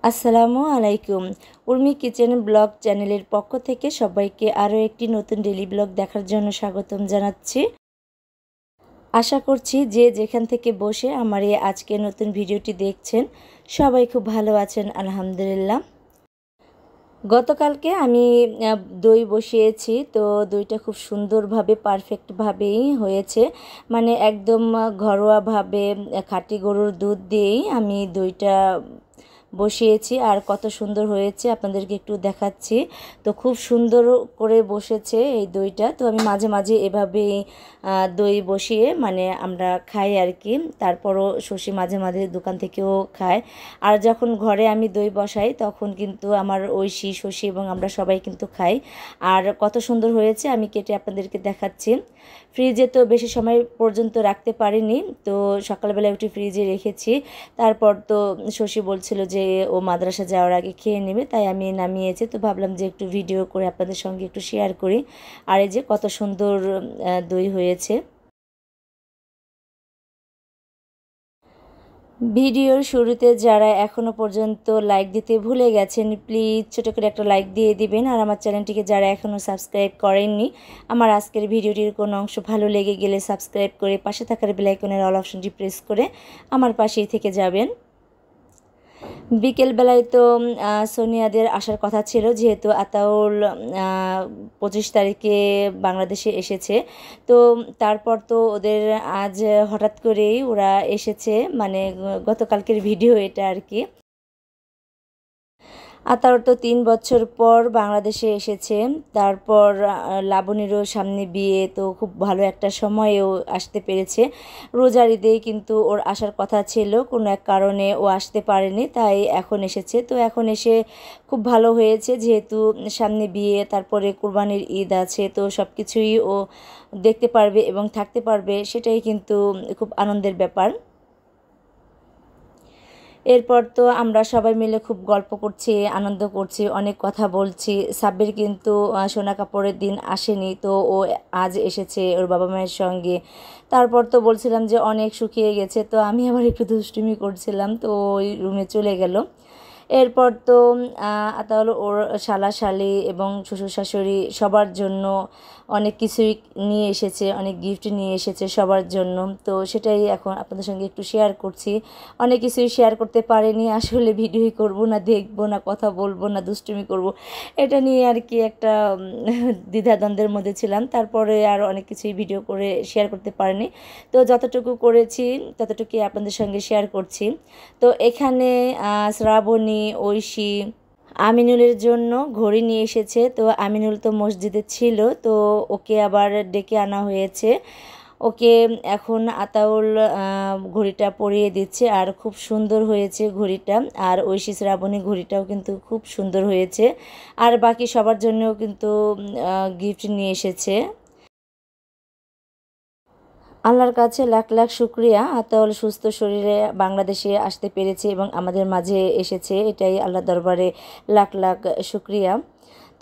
আসসালামু আলাইকুম। Urmi kitchen blog চ্যানেলের পক্ষ থেকে সবাইকে আরও একটি নতুন ডেইলি ব্লগ দেখার জন্য স্বাগতম জানাচ্ছি। আশা করছি যে যেখান থেকে বসে আমার এই আজকের নতুন ভিডিওটি দেখছেন সবাই খুব ভালো আছেন আলহামদুলিল্লাহ। গতকালকে আমি দই বসিয়েছি, তো দইটা খুব সুন্দরভাবে পারফেক্টভাবেই হয়েছে। মানে একদম ঘরোয়াভাবে খাঁটি গরুর দুধ দিয়েই আমি দইটা বসিয়েছি, আর কত সুন্দর হয়েছে আপনাদেরকে একটু দেখাচ্ছি। তো খুব সুন্দর করে বসেছে এই দইটা। তো আমি মাঝে মাঝে এভাবেই দই বসিয়ে মানে আমরা খাই আর কি। তারপরও শশী মাঝে মাঝে দোকান থেকেও খায়। আর যখন ঘরে আমি দই বসাই তখন কিন্তু আমার ঐশী, শশী এবং আমরা সবাই কিন্তু খাই। আর কত সুন্দর হয়েছে আমি কেটে আপনাদেরকে দেখাচ্ছি। ফ্রিজে তো বেশি সময় পর্যন্ত রাখতে পারিনি, তো সকালবেলা একটু ফ্রিজে রেখেছি। তারপর তো শশী বলছিল যে ও মাদ্রাসা যাওয়ার আগে খেয়ে নেবে, তাই আমি নামিয়েছি। তো ভাবলাম যে একটু ভিডিও করে আপনাদের সঙ্গে একটু শেয়ার করি। আর এই যে কত সুন্দর দই হয়েছে। ভিডিওর শুরুতে যারা এখনও পর্যন্ত লাইক দিতে ভুলে গেছেন প্লিজ ছোটো করে একটা লাইক দিয়ে দিবেন। আর আমার চ্যানেলটিকে যারা এখনও সাবস্ক্রাইব করেননি, আমার আজকের ভিডিওটির কোনো অংশ ভালো লেগে গেলে সাবস্ক্রাইব করে পাশে থাকার বেল আইকনের অল অপশনটি প্রেস করে আমার পাশেই থেকে যাবেন। বিকেলবেলায় তো সোনিয়াদের আসার কথা ছিল, যেহেতু আতাউল 25 তারিখে বাংলাদেশে এসেছে। তো তারপর তো ওদের আজ হঠাৎ করেই ওরা এসেছে, মানে গতকালকের ভিডিও এটা আর কি। আতাউর তো 3 বছর পর বাংলাদেশে এসেছে। তারপর লাবণীরও সামনে বিয়ে, তো খুব ভালো একটা সময়েও আসতে পেরেছে। রোজার ঈদেই কিন্তু ওর আসার কথা ছিল, কোনো এক কারণে ও আসতে পারেনি, তাই এখন এসেছে। তো এখন এসে খুব ভালো হয়েছে, যেহেতু সামনে বিয়ে, তারপরে কুরবানির ঈদ আছে, তো সব কিছুই ও দেখতে পারবে এবং থাকতে পারবে, সেটাই কিন্তু খুব আনন্দের ব্যাপার। এরপর তো আমরা সবাই মিলে খুব গল্প করছি, আনন্দ করছি, অনেক কথা বলছি। সাব্বির কিন্তু সোনা কাপড়ের দিন আসেনি, তো ও আজ এসেছে ওর বাবা মায়ের সঙ্গে। তারপর তো বলছিলাম যে অনেক শুকিয়ে গেছে, তো আমি আবার একটু দুষ্টুমি করছিলাম, তো ওই রুমে চলে গেল। এরপর তো আতাউল ওর শালা শালি এবং শ্বশুর শাশুড়ি সবার জন্য অনেক কিছুই নিয়ে এসেছে, অনেক গিফট নিয়ে এসেছে সবার জন্য। তো সেটাই এখন আপনাদের সঙ্গে একটু শেয়ার করছি। অনেক কিছুই শেয়ার করতে পারিনি আসলে, ভিডিওই করব না, দেখবো না, কথা বলবো না, দুষ্টুমি করব, এটা নিয়ে আর কি একটা দ্বিধাদ্বন্দ্বের মধ্যে ছিলাম। তারপরে আর অনেক কিছুই ভিডিও করে শেয়ার করতে পারিনি। তো যতটুকু করেছি ততটুকুই আপনাদের সঙ্গে শেয়ার করছি। তো এখানে শ্রাবণী, ঐশী, আমিনুলের জন্য ঘড়ি নিয়ে এসেছে। তো আমিনুল তো মসজিদে ছিল, তো ওকে আবার ডেকে আনা হয়েছে। ওকে এখন আতাউল ঘড়িটা পরিয়ে দিচ্ছে, আর খুব সুন্দর হয়েছে ঘড়িটা। আর ঐশী, শ্রাবণী ঘড়িটাও কিন্তু খুব সুন্দর হয়েছে। আর বাকি সবার জন্যও কিন্তু গিফট নিয়ে এসেছে। আল্লাহর কাছে লাখ লাখ শুক্রিয়া, আতাউল সুস্থ শরীরে বাংলাদেশে আসতে পেরেছে এবং আমাদের মাঝে এসেছে, এটাই আল্লাহর দরবারে লাখ লাখ শুক্রিয়া।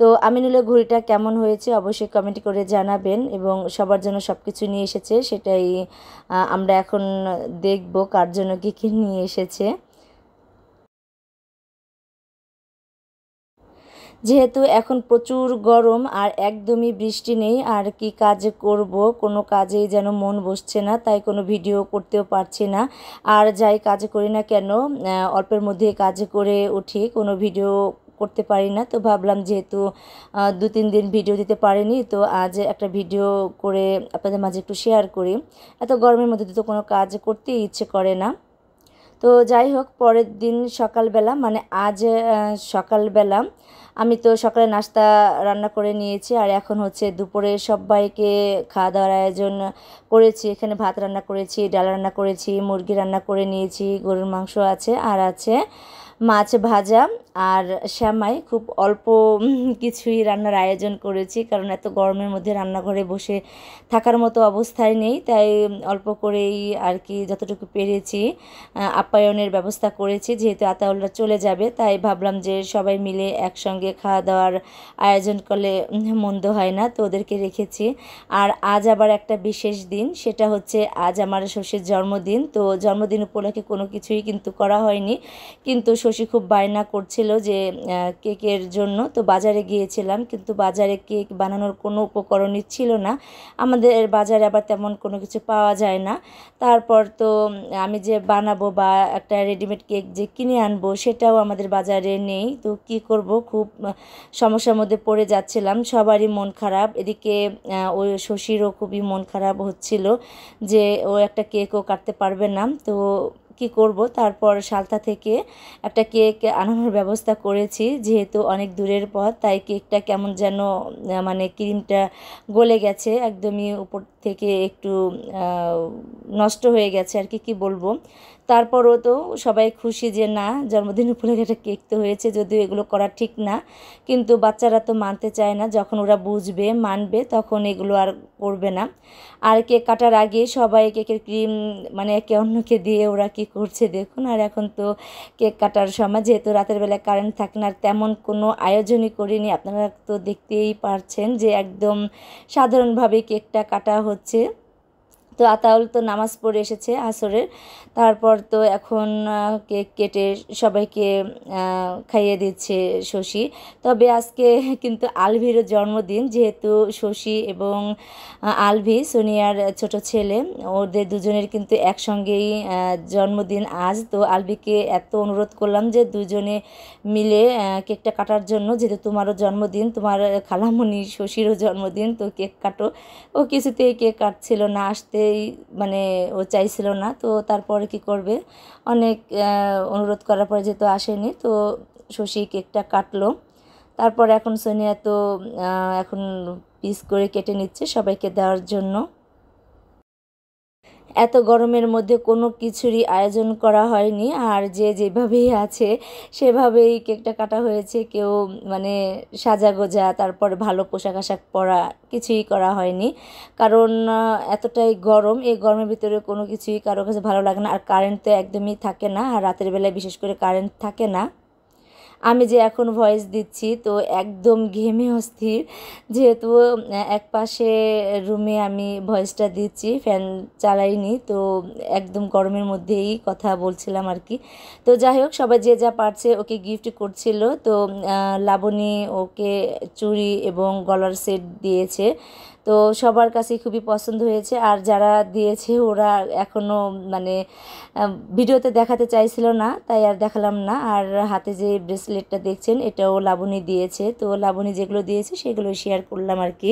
তো আমিনুলের ঘড়িটা কেমন হয়েছে অবশ্যই কমেন্ট করে জানাবেন, এবং সবার জন্য সব কিছু নিয়ে এসেছে, সেটাই আমরা এখন দেখব কার জন্য কী কী নিয়ে এসেছে। যেহেতু এখন প্রচুর গরম আর একদমই বৃষ্টি নেই, আর কি কাজ করব, কোনো কাজেই যেন মন বসছে না, তাই কোনো ভিডিও করতেও পারছি না। আর যাই কাজ করি না কেন অল্পের মধ্যে কাজ করে উঠি, কোনো ভিডিও করতে পারি না। তো ভাবলাম যেহেতু 2-3 দিন ভিডিও দিতে পারিনি, তো আজ একটা ভিডিও করে আপনাদের মাঝে একটু শেয়ার করি। এত গরমের মধ্যে তো কোনো কাজ করতেই ইচ্ছে করে না। তো যাই হোক, পরের দিন সকালবেলা মানে আজ সকালবেলা আমি তো সকালে নাস্তা রান্না করে নিয়েছি, আর এখন হচ্ছে দুপুরে সবাইকে খাওয়া দাওয়ার আয়োজন করেছি। এখানে ভাত রান্না করেছি, ডাল রান্না করেছি, মুরগি রান্না করে নিয়েছি, গরুর মাংস আছে, আর আছে মাছ ভাজা আর শ্যামাই খুব অল্প কিছুই রান্নার আয়োজন করেছি, কারণ এত গরমের মধ্যে রান্নাঘরে বসে থাকার মতো অবস্থায় নেই, তাই অল্প করেই আর কি যতটুকু পেরেছি আপ্যায়নের ব্যবস্থা করেছি। যেহেতু আতাউলরা চলে যাবে, তাই ভাবলাম যে সবাই মিলে একসঙ্গে খাওয়া দাওয়ার আয়োজন করলে মন্দ হয় না, তো ওদেরকে রেখেছি। আর আজ আবার একটা বিশেষ দিন, সেটা হচ্ছে আজ আমার শশীর জন্মদিন। তো জন্মদিন উপলক্ষে কোনো কিছুই কিন্তু করা হয়নি, কিন্তু শশী খুব বায়না করছিল যে কেকের জন্য। তো বাজারে গিয়েছিলাম, কিন্তু বাজারে কেক বানানোর কোনো উপকরণই ছিল না, আমাদের বাজারে আবার তেমন কোনো কিছু পাওয়া যায় না। তারপর তো আমি যে বানাবো বা একটা রেডিমেড কেক যে কিনে আনবো সেটাও আমাদের বাজারে নেই। তো কি করব, খুব সমস্যার মধ্যে পড়ে যাচ্ছিলাম, সবারই মন খারাপ। এদিকে ওই শশীরও খুবই মন খারাপ হচ্ছিল যে ও একটা কেকও কাটতে পারবে না। তো কি করব, তারপর সালতা থেকে একটা কেক আনানোর ব্যবস্থা করেছি। যেহেতু অনেক দূরের পথ, তাই কেকটা কেমন যেন মানে ক্রিমটা গলে গেছে, একদমই উপর থেকে একটু নষ্ট হয়ে গেছে আর কি, কি বলবো। তারপরও তো সবাই খুশি যে না, জন্মদিন উপলক্ষে একটা কেক তো হয়েছে, যদিও এগুলো করা ঠিক না, কিন্তু বাচ্চারা তো মানতে চায় না। যখন ওরা বুঝবে মানবে তখন এগুলো আর করবে না। আর কেক কাটার আগে সবাই কেকের ক্রিম মানে একে অন্যকে দিয়ে ওরা কি করছে দেখুন। আর এখন তো কেক কাটার সময়, যেহেতু রাতের বেলায় কারেন্ট থাকে না, আর তেমন কোনো আয়োজনই করিনি, আপনারা তো দেখতেই পারছেন যে একদম সাধারণভাবে কেকটা কাটা হচ্ছে। তো আতাউল তো নামাজ পড়ে এসেছে আসরের, তারপর তো এখন কেক কেটে সবাইকে খাইয়ে দিচ্ছে শশী। তবে আজকে কিন্তু আলভিরও জন্মদিন, যেহেতু শশী এবং আলভি সোনিয়ার ছোট ছেলে, ওদের দুজনের কিন্তু একসঙ্গেই জন্মদিন আজ। তো আলভিকে এত অনুরোধ করলাম যে দুজনে মিলে কেকটা কাটার জন্য, যেহেতু তোমারও জন্মদিন, তোমার খালামণি শশীরও জন্মদিন, তো কেক কাটো। ও কিছুতেই কেক কাটছিল না, আসতেই মানে ও চাইছিল না। তো তারপরে কি করবে, অনেক অনুরোধ করার পরে যেহেতু আসেনি, তো শশী কেকটা কাটলো। তারপর এখন সোনিয়া তো এখন পিস করে কেটে নিচ্ছে সবাইকে দেওয়ার জন্য। এত গরমের মধ্যে কোনো কিছুরই আয়োজন করা হয়নি, আর যে যেভাবেই আছে সেভাবেই কেকটা কাটা হয়েছে। কেউ মানে সাজাগোজা, তারপর ভালো পোশাক আশাক পরা কিছুই করা হয়নি, কারণ এতটাই গরম, এই গরমের ভিতরে কোনো কিছুই কারো কাছে ভালো লাগে না। আর কারেন্ট তো একদমই থাকে না, আর রাতের বেলায় বিশেষ করে কারেন্ট থাকে না। আমি যে এখন ভয়েস দিচ্ছি তো একদম ঘেমে অস্থির, যেহেতু এক পাশে রুমে আমি ভয়েসটা দিচ্ছি, ফ্যান চালাইনি, তো একদম গরমের মধ্যেই কথা বলছিলাম আর কি। তো যাই হোক, সবাই যে যা পারছে ওকে গিফট করছিল। তো লাবণী ওকে চুড়ি এবং গলার সেট দিয়েছে, তো সবার কাছে খুবই পছন্দ হয়েছে। আর যারা দিয়েছে ওরা এখনও মানে ভিডিওতে দেখাতে চাইছিল না, তাই আর দেখালাম না। আর হাতে যে ব্রেসলেটটা দেখছেন এটাও লাবণী দিয়েছে, তো লাবণী যেগুলো দিয়েছে সেগুলো শেয়ার করলাম আর কি।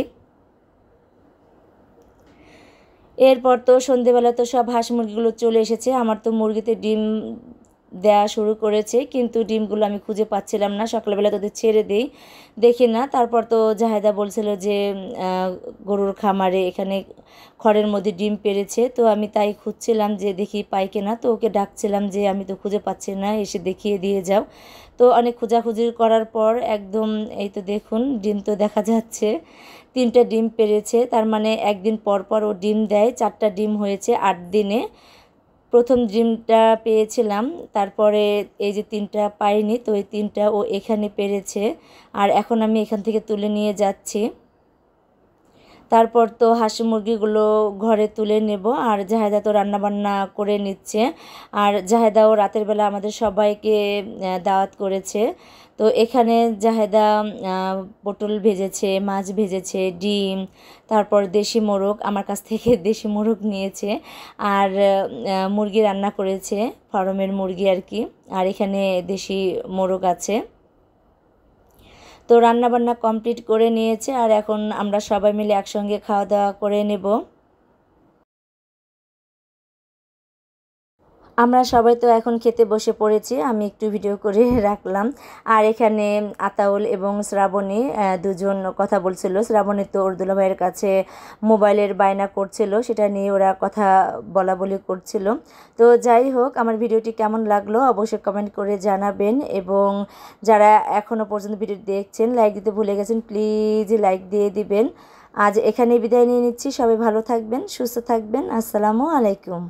এরপর তো সন্ধেবেলা তো সব হাঁস মুরগিগুলো চলে এসেছে, আমার তো মুরগিতে ডিম দেয়া শুরু করেছে, কিন্তু ডিমগুলো আমি খুঁজে পাচ্ছিলাম না। সকালবেলা তোদের ছেড়ে দিই, দেখি না। তারপর তো জাহেদা বলছিল যে গরুর খামারে এখানে খড়ের মধ্যে ডিম পেড়েছে, তো আমি তাই খুঁজছিলাম যে দেখি পাই কিনা। তো ওকে ডাকছিলাম যে আমি তো খুঁজে পাচ্ছি না, এসে দেখিয়ে দিয়ে যাও। তো অনেক খোঁজাখুঁজি করার পর একদম এই তো দেখুন ডিম তো দেখা যাচ্ছে, 3টা ডিম পেড়েছে। তার মানে একদিন পর পর ও ডিম দেয়, 4টা ডিম হয়েছে 8 দিনে। প্রথম ডিমটা পেয়েছিলাম, তারপরে এই যে 3টা পাইনি, তো এই 3টা ও এখানে পেরেছে, আর এখন আমি এখান থেকে তুলে নিয়ে যাচ্ছি। তারপর তো হাঁস মুরগিগুলো ঘরে তুলে নেব, আর জাহেদা তো রান্নাবান্না করে নিচ্ছে। আর জাহেদাও রাতের বেলা আমাদের সবাইকে দাওয়াত করেছে। তো এখানে জাহেদা পটল ভেজেছে, মাছ ভেজেছে, ডিম, তারপর দেশি মোরগ, আমার কাছ থেকে দেশি মোরগ নিয়েছে, আর মুরগি রান্না করেছে, ফার্মের মুরগি আর কি। আর এখানে দেশি মোরগ আছে। তো রান্নাবান্না কমপ্লিট করে নিয়েছে, আর এখন আমরা সবাই মিলে একসঙ্গে খাওয়া দাওয়া করে নেব। আমরা সবাই তো এখন খেতে বসে পড়েছি, আমি একটু ভিডিও করে রাখলাম। আর এখানে আতাউল এবং শ্রাবণী দুজন কথা বলছিল। শ্রাবণী তো ওর দুলা ভাইয়ের কাছে মোবাইলের বায়না করছিল, সেটা নিয়ে ওরা কথা বলা বলি করছিল। তো যাই হোক, আমার ভিডিওটি কেমন লাগলো অবশ্যই কমেন্ট করে জানাবেন, এবং যারা এখনও পর্যন্ত ভিডিও দেখছেন লাইক দিতে ভুলে গেছেন প্লিজ লাইক দিয়ে দিবেন। আজ এখানেই বিদায় নিয়ে নিচ্ছি, সবাই ভালো থাকবেন, সুস্থ থাকবেন। আসসালামু আলাইকুম।